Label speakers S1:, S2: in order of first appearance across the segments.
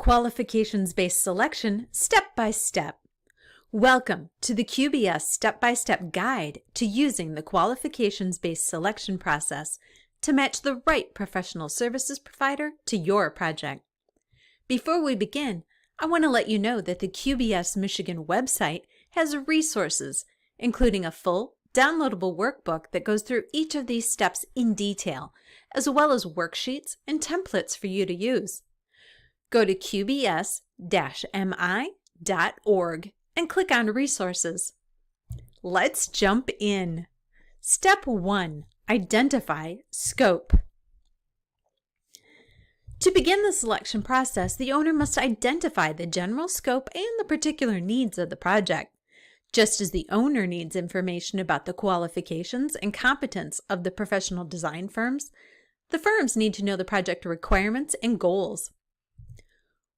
S1: Qualifications-Based Selection Step by Step. Welcome to the QBS Step-by-Step Guide to using the Qualifications-Based Selection process to match the right professional services provider to your project. Before we begin, I want to let you know that the QBS Michigan website has resources, including a full, downloadable workbook that goes through each of these steps in detail, as well as worksheets and templates for you to use. Go to qbs-mi.org and click on Resources. Let's jump in. Step 1. Identify scope. To begin the selection process, the owner must identify the general scope and the particular needs of the project. Just as the owner needs information about the qualifications and competence of the professional design firms, the firms need to know the project requirements and goals.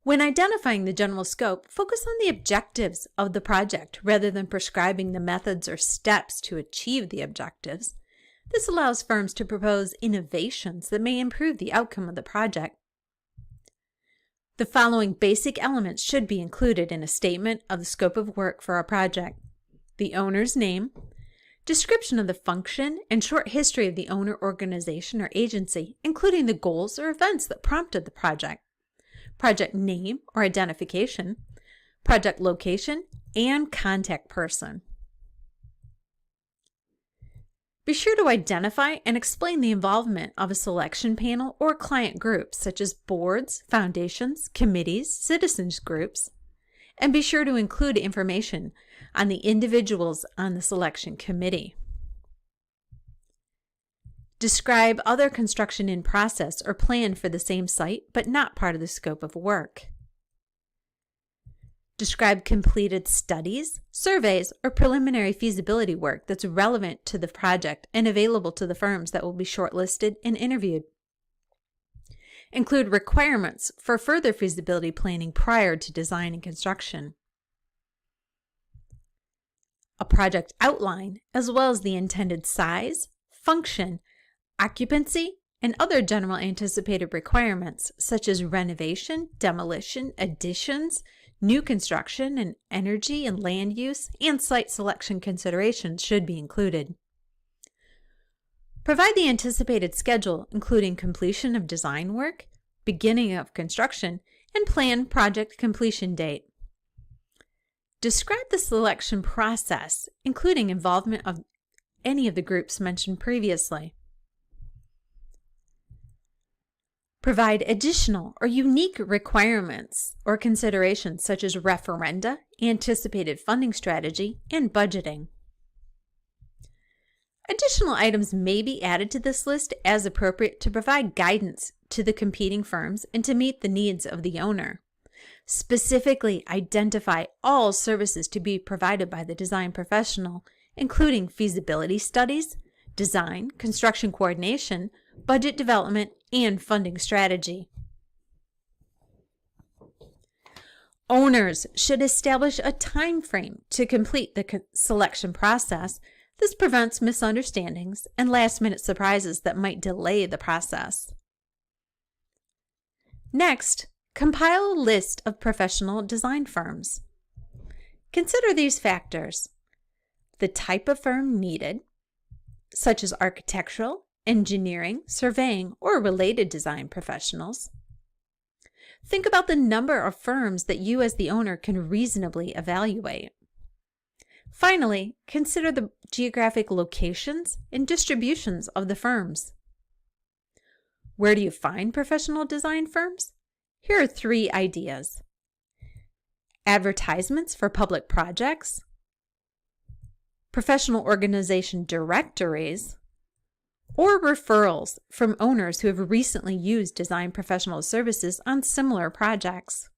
S1: When identifying the general scope, focus on the objectives of the project rather than prescribing the methods or steps to achieve the objectives. This allows firms to propose innovations that may improve the outcome of the project. The following basic elements should be included in a statement of the scope of work for a project: the owner's name, description of the function, and short history of the owner, organization, or agency, including the goals or events that prompted the project, project name or identification, project location, and contact person. Be sure to identify and explain the involvement of a selection panel or client group, such as boards, foundations, committees, citizens groups, and be sure to include information on the individuals on the selection committee. Describe other construction in process or planned for the same site but not part of the scope of work. Describe completed studies, surveys, or preliminary feasibility work that's relevant to the project and available to the firms that will be shortlisted and interviewed. Include requirements for further feasibility planning prior to design and construction. A project outline, as well as the intended size, function, occupancy, and other general anticipated requirements such as renovation, demolition, additions, new construction, and energy and land use, and site selection considerations should be included. Provide the anticipated schedule, including completion of design work, beginning of construction, and planned project completion date. Describe the selection process, including involvement of any of the groups mentioned previously. Provide additional or unique requirements or considerations such as referenda, anticipated funding strategy, and budgeting. Additional items may be added to this list as appropriate to provide guidance to the competing firms and to meet the needs of the owner. Specifically, identify all services to be provided by the design professional, including feasibility studies, design, construction coordination, budget development, and funding strategy. Owners should establish a time frame to complete the selection process. This prevents misunderstandings and last-minute surprises that might delay the process. Next, compile a list of professional design firms. Consider these factors: the type of firm needed, such as architectural, engineering, surveying, or related design professionals. Think about the number of firms that you as the owner can reasonably evaluate. Finally, consider the geographic locations and distributions of the firms. Where do you find professional design firms? Here are 3 ideas: advertisements for public projects, professional organization directories, or referrals from owners who have recently used design professional services on similar projects.